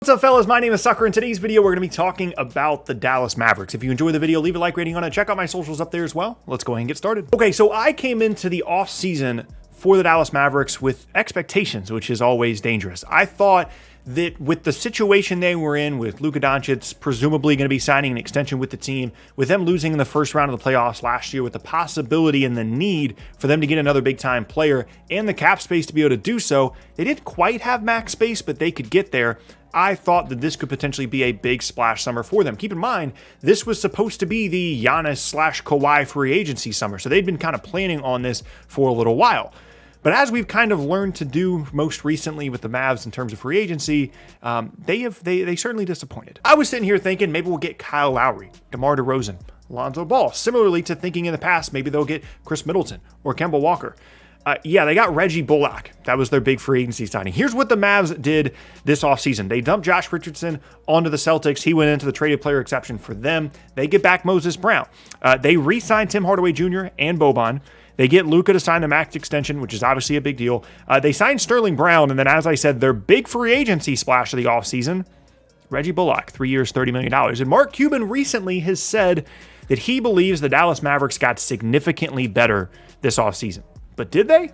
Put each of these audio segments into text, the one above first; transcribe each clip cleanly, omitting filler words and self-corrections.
What's up, fellas? My name is Sucker. In today's video, we're going to be talking about the Dallas Mavericks. If you enjoy the video, leave a like rating on it. Check out my socials up there as well. Let's go ahead and get started. Okay, so I came into the offseason for the Dallas Mavericks with expectations, which is always dangerous. I thought that with the situation they were in, with Luka Doncic presumably going to be signing an extension with the team, with them losing in the first round of the playoffs last year, with the possibility and the need for them to get another big-time player and the cap space to be able to do so, they didn't quite have max space, but they could get there. I thought that this could potentially be a big splash summer for them. Keep in mind, this was supposed to be the Giannis/Kawhi free agency summer, so they'd been kind of planning on this for a little while. But as we've kind of learned to do most recently with the Mavs in terms of free agency, they certainly disappointed. I was sitting here thinking maybe we'll get Kyle Lowry, DeMar DeRozan, Lonzo Ball. Similarly to thinking in the past, maybe they'll get Chris Middleton or Kemba Walker. They got Reggie Bullock. That was their big free agency signing. Here's what the Mavs did this offseason. They dumped Josh Richardson onto the Celtics. He went into the traded player exception for them. They get back Moses Brown. They re-signed Tim Hardaway Jr. and Boban. They get Luka to sign the max extension, which is obviously a big deal. They signed Sterling Brown, and then, as I said, their big free agency splash of the offseason, Reggie Bullock, 3 years, $30 million. And Mark Cuban recently has said that he believes the Dallas Mavericks got significantly better this offseason. But did they?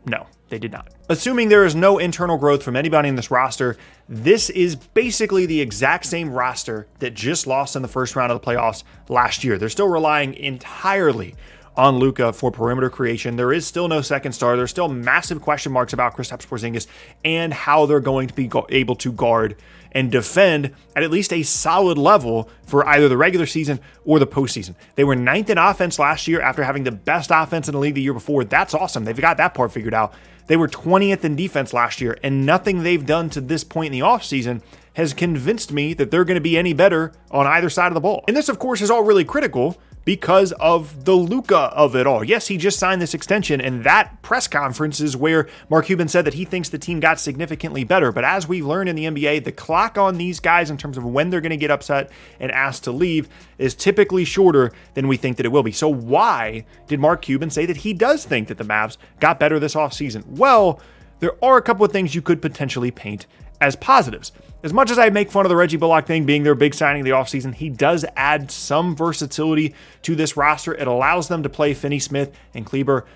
No, they did not. Assuming there is no internal growth from anybody in this roster, this is basically the exact same roster that just lost in the first round of the playoffs last year. They're still relying entirely on Luka for perimeter creation. There is still no second star. There's still massive question marks about Kristaps Porzingis and how they're going to be able to guard and defend at least a solid level for either the regular season or the postseason. They were 9th in offense last year after having the best offense in the league the year before. That's awesome. They've got that part figured out. They were 20th in defense last year, and nothing they've done to this point in the offseason has convinced me that they're going to be any better on either side of the ball. And this, of course, is all really critical because of the Luka of it all. Yes, he just signed this extension, and that press conference is where Mark Cuban said that he thinks the team got significantly better. But as we've learned in the NBA, the clock on these guys in terms of when they're going to get upset and asked to leave is typically shorter than we think that it will be. So why did Mark Cuban say that he does think that the Mavs got better this offseason? Well, there are a couple of things you could potentially paint as positives. As much as I make fun of the Reggie Bullock thing being their big signing of the offseason, he does add some versatility to this roster. It allows them to play Finney-Smith and Kleber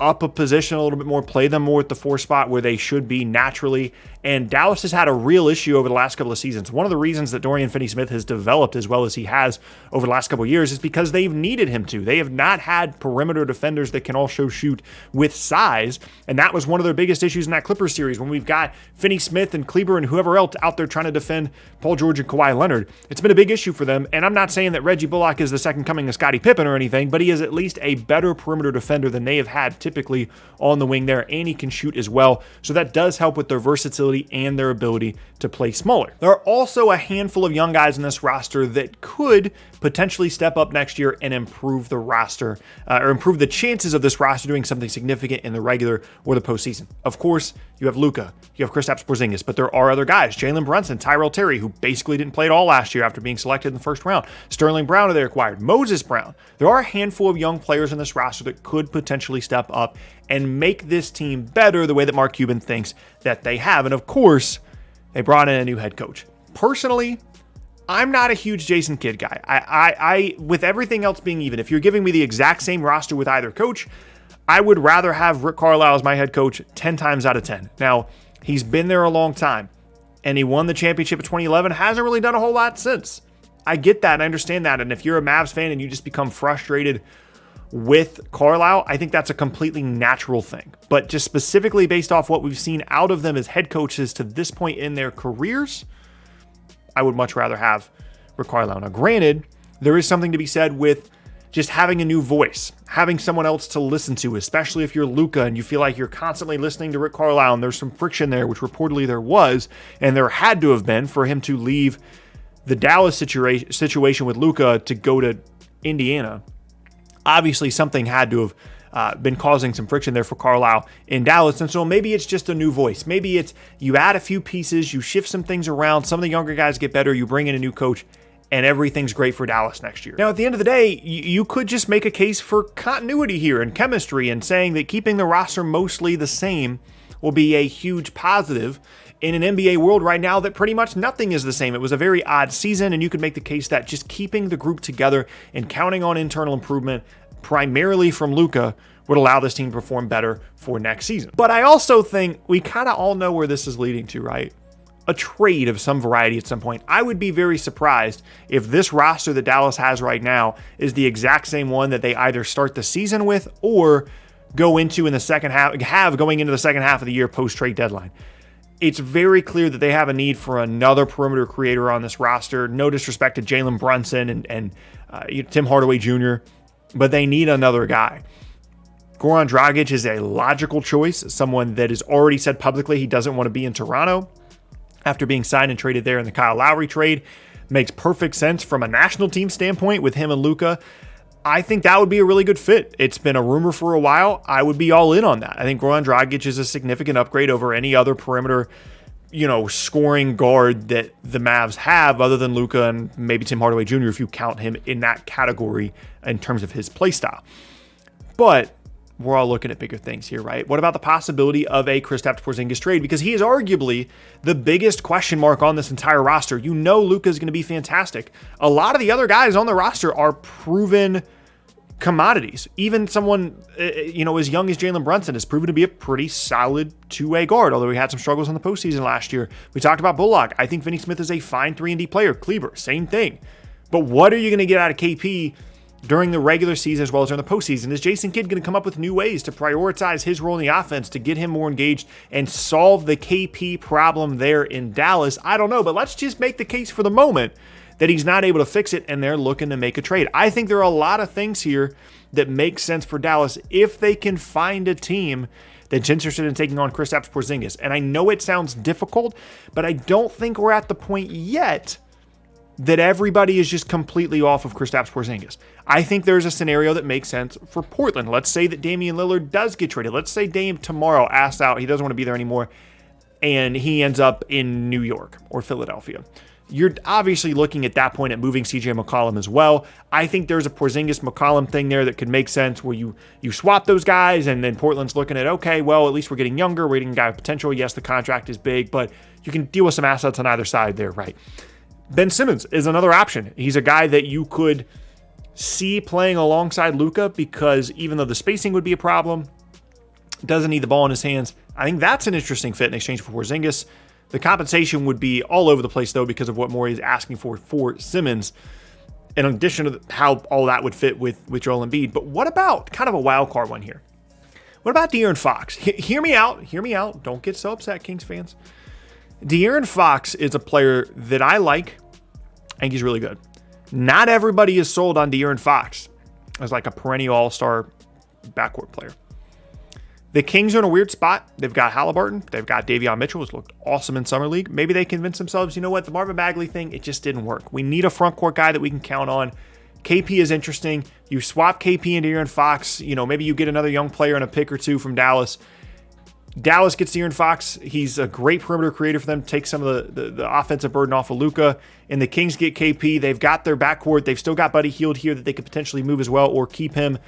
up a position a little bit more, play them more at the 4 spot where they should be naturally. And Dallas has had a real issue over the last couple of seasons. One of the reasons that Dorian Finney-Smith has developed as well as he has over the last couple of years is because they've needed him to. They have not had perimeter defenders that can also shoot with size, and that was one of their biggest issues in that Clippers series when we've got Finney-Smith and Kleber and whoever else out there trying to defend Paul George and Kawhi Leonard. It's been a big issue for them, and I'm not saying that Reggie Bullock is the second coming of Scottie Pippen or anything, but he is at least a better perimeter defender than they have had typically on the wing there, and he can shoot as well. So that does help with their versatility and their ability to play smaller. There are also a handful of young guys in this roster that could potentially step up next year and improve the roster, or improve the chances of this roster doing something significant in the regular or the postseason. Of course, you have Luka, you have Kristaps Porzingis, but there are other guys. Jalen Brunson, Tyrell Terry, who basically didn't play at all last year after being selected in the first round. Sterling Brown, who they acquired. Moses Brown. There are a handful of young players in this roster that could potentially step up and make this team better the way that Mark Cuban thinks that they have. And of course, they brought in a new head coach. Personally, I'm not a huge Jason Kidd guy. I with everything else being even, if you're giving me the exact same roster with either coach, I would rather have Rick Carlisle as my head coach 10 times out of 10. Now, he's been there a long time, and he won the championship in 2011, hasn't really done a whole lot since. I get that, and I understand that, and if you're a Mavs fan and you just become frustrated with Carlisle, I think that's a completely natural thing. But just specifically based off what we've seen out of them as head coaches to this point in their careers, I would much rather have Rick Carlisle. Now, granted, there is something to be said with just having a new voice, having someone else to listen to, especially if you're Luka and you feel like you're constantly listening to Rick Carlisle and there's some friction there, which reportedly there was, and there had to have been for him to leave the Dallas situation with Luka to go to Indiana. Obviously, something had to have been causing some friction there for Carlisle in Dallas. And so maybe it's just a new voice. Maybe it's you add a few pieces, you shift some things around, some of the younger guys get better, you bring in a new coach, and everything's great for Dallas next year. Now, at the end of the day, you could just make a case for continuity here and chemistry and saying that keeping the roster mostly the same will be a huge positive in an NBA world right now that pretty much nothing is the same. It was a very odd season, and you could make the case that just keeping the group together and counting on internal improvement, primarily from Luka, would allow this team to perform better for next season. But I also think we kind of all know where this is leading to, right? A trade of some variety at some point. I would be very surprised if this roster that Dallas has right now is the exact same one that they either start the season with or go into in the second half, going into the second half of the year post-trade deadline. It's very clear that they have a need for another perimeter creator on this roster. No disrespect to Jalen Brunson and Tim Hardaway Jr., but they need another guy. Goran Dragic is a logical choice, someone that has already said publicly he doesn't want to be in Toronto after being signed and traded there in the Kyle Lowry trade. Makes perfect sense from a national team standpoint with him and Luka. I think that would be a really good fit. It's been a rumor for a while. I would be all in on that. I think Goran Dragic is a significant upgrade over any other perimeter, scoring guard that the Mavs have other than Luka and maybe Tim Hardaway Jr. if you count him in that category in terms of his play style. But we're all looking at bigger things here, right? What about the possibility of a Kristaps Porzingis trade? Because he is arguably the biggest question mark on this entire roster. Luka is going to be fantastic. A lot of the other guys on the roster are proven commodities. Even someone, as young as Jalen Brunson has proven to be a pretty solid two-way guard, although he had some struggles in the postseason last year. We talked about Bullock. I think Finney Smith is a fine 3-and-D player. Kleber, same thing. But what are you going to get out of KP during the regular season as well as during the postseason? Is Jason Kidd going to come up with new ways to prioritize his role in the offense to get him more engaged and solve the KP problem there in Dallas? I don't know, but let's just make the case for the moment that he's not able to fix it and they're looking to make a trade. I think there are a lot of things here that make sense for Dallas if they can find a team that's interested in taking on Kristaps Porzingis. And I know it sounds difficult, but I don't think we're at the point yet that everybody is just completely off of Kristaps Porzingis. I think there's a scenario that makes sense for Portland. Let's say that Damian Lillard does get traded. Let's say Dame tomorrow asks out, he doesn't want to be there anymore, and he ends up in New York or Philadelphia. You're obviously looking at that point at moving CJ McCollum as well. I think there's a Porzingis-McCollum thing there that could make sense where you swap those guys, and then Portland's looking at, okay, well, at least we're getting younger, we're getting a guy with potential. Yes, the contract is big, but you can deal with some assets on either side there, right? Ben Simmons is another option. He's a guy that you could see playing alongside Luka because even though the spacing would be a problem, doesn't need the ball in his hands. I think that's an interesting fit in exchange for Porzingis. The compensation would be all over the place, though, because of what Morey is asking for Simmons, in addition to how all that would fit with Joel Embiid. But what about kind of a wild card one here? What about De'Aaron Fox? Hear me out. Don't get so upset, Kings fans. De'Aaron Fox is a player that I like. I think he's really good. Not everybody is sold on De'Aaron Fox as like a perennial all-star backcourt player. The Kings are in a weird spot. They've got Halliburton. They've got Davion Mitchell, who's looked awesome in Summer League. Maybe they convince themselves, you know what, the Marvin Bagley thing, it just didn't work. We need a front court guy that we can count on. KP is interesting. You swap KP and De'Aaron Fox. Maybe you get another young player and a pick or two from Dallas. Dallas gets De'Aaron Fox. He's a great perimeter creator for them to take some of the offensive burden off of Luka. And the Kings get KP. They've got their backcourt. They've still got Buddy Hield here that they could potentially move as well or keep him.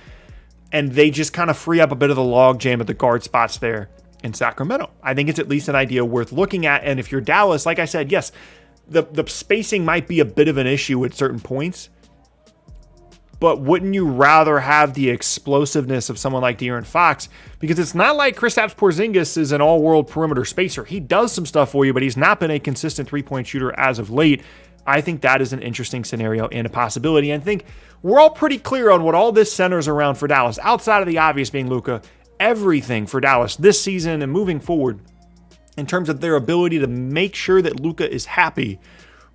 And they just kind of free up a bit of the log jam at the guard spots there in Sacramento. I think it's at least an idea worth looking at. And if you're Dallas, like I said, yes, the spacing might be a bit of an issue at certain points. But wouldn't you rather have the explosiveness of someone like De'Aaron Fox? Because it's not like Kristaps Porzingis is an all-world perimeter spacer. He does some stuff for you, but he's not been a consistent three-point shooter as of late. I think that is an interesting scenario and a possibility. And I think we're all pretty clear on what all this centers around for Dallas. Outside of the obvious being Luka, everything for Dallas this season and moving forward in terms of their ability to make sure that Luka is happy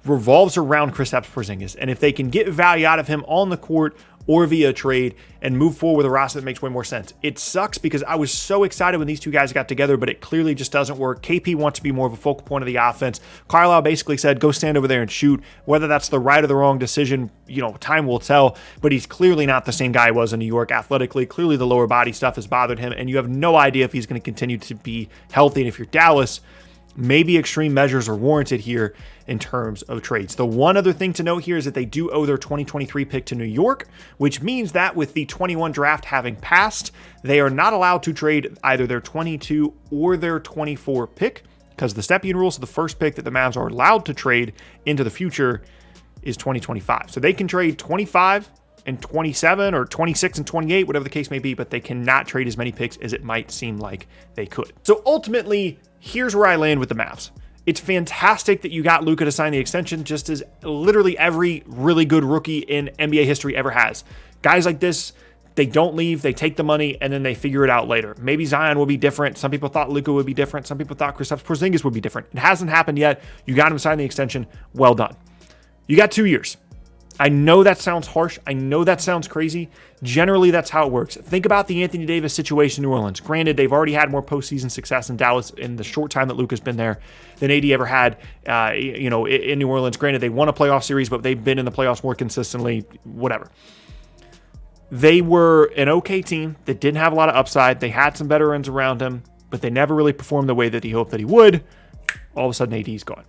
revolves around Kristaps Porzingis. And if they can get value out of him on the court or via trade and move forward with a roster that makes way more sense. It sucks because I was so excited when these two guys got together, but it clearly just doesn't work. KP wants to be more of a focal point of the offense. Carlisle basically said, go stand over there and shoot. Whether that's the right or the wrong decision, time will tell, but he's clearly not the same guy he was in New York athletically. Clearly the lower body stuff has bothered him, and you have no idea if he's going to continue to be healthy. And if you're Dallas, maybe extreme measures are warranted here in terms of trades. The one other thing to note here is that they do owe their 2023 pick to New York, which means that with the 21 draft having passed, they are not allowed to trade either their 22 or their 24 pick. because the Stepien rule, so the first pick that the Mavs are allowed to trade into the future is 2025. So they can trade 25 and 27 or 26 and 28, whatever the case may be, but they cannot trade as many picks as it might seem like they could. So ultimately, here's where I land with the Mavs. It's fantastic that you got Luka to sign the extension, just as literally every really good rookie in NBA history ever has. Guys like this, they don't leave, they take the money, and then they figure it out later. Maybe Zion will be different. Some people thought Luka would be different. Some people thought Kristaps Porzingis would be different. It hasn't happened yet. You got him to sign the extension. Well done. You got 2 years. I know that sounds harsh. I know that sounds crazy. Generally, that's how it works. Think about the Anthony Davis situation in New Orleans. Granted, they've already had more postseason success in Dallas in the short time that Luka's been there than AD ever had, in New Orleans. Granted, they won a playoff series, but they've been in the playoffs more consistently, whatever. They were an okay team that didn't have a lot of upside. They had some veterans around him, but they never really performed the way that he hoped that he would. All of a sudden, AD's gone.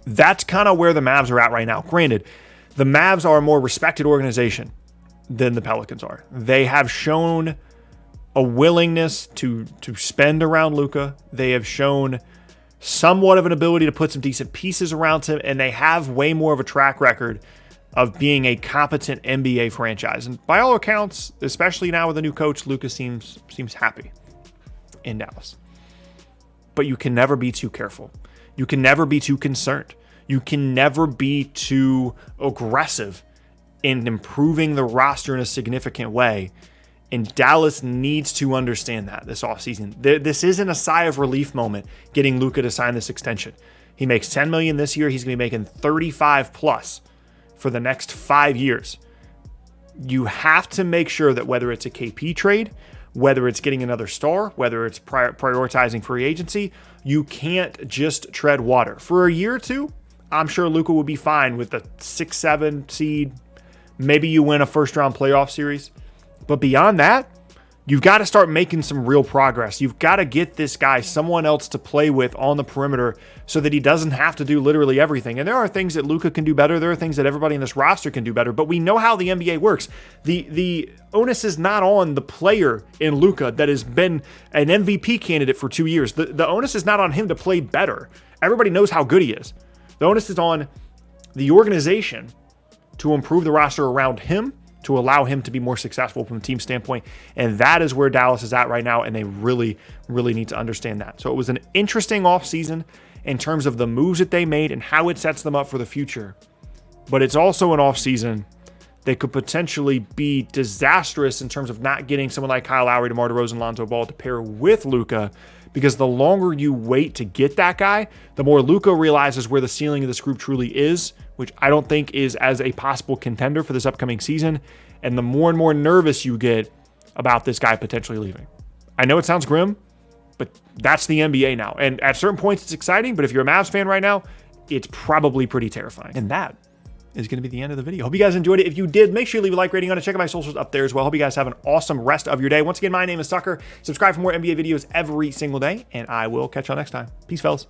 That's kind of where the Mavs are at right now. Granted, the Mavs are a more respected organization than the Pelicans are. They have shown a willingness to spend around Luka. They have shown somewhat of an ability to put some decent pieces around him, and they have way more of a track record of being a competent NBA franchise. And by all accounts, especially now with a new coach, Luka seems happy in Dallas. But you can never be too careful. You can never be too concerned. You can never be too aggressive in improving the roster in a significant way. And Dallas needs to understand that this offseason. This isn't a sigh of relief moment getting Luka to sign this extension. He makes $10 million this year. He's going to be making 35 plus for the next 5 years. You have to make sure that whether it's a KP trade, whether it's getting another star, whether it's prioritizing free agency, you can't just tread water. For a year or two, I'm sure Luka would be fine with the 6-7 seed. Maybe you win a first-round playoff series. But beyond that, you've got to start making some real progress. You've got to get this guy someone else to play with on the perimeter so that he doesn't have to do literally everything. And there are things that Luka can do better. There are things that everybody in this roster can do better. But we know how the NBA works. The onus is not on the player in Luka that has been an MVP candidate for 2 years. The onus is not on him to play better. Everybody knows how good he is. The onus is on the organization to improve the roster around him, to allow him to be more successful from a team standpoint. And that is where Dallas is at right now, and they really, really need to understand that. So it was an interesting offseason in terms of the moves that they made and how it sets them up for the future. But it's also an offseason that could potentially be disastrous in terms of not getting someone like Kyle Lowry, DeMar DeRozan, Lonzo Ball to pair with Luka, because the longer you wait to get that guy, the more Luka realizes where the ceiling of this group truly is, which I don't think is as a possible contender for this upcoming season, and the more and more nervous you get about this guy potentially leaving. I know it sounds grim, but that's the NBA now. And at certain points, it's exciting, but if you're a Mavs fan right now, it's probably pretty terrifying. And that is going to be the end of the video. Hope you guys enjoyed it. If you did, make sure you leave a like rating on it. Check out my socials up there as well. Hope you guys have an awesome rest of your day. Once again, my name is Tucker. Subscribe for more NBA videos every single day, and I will catch y'all next time. Peace, fellas.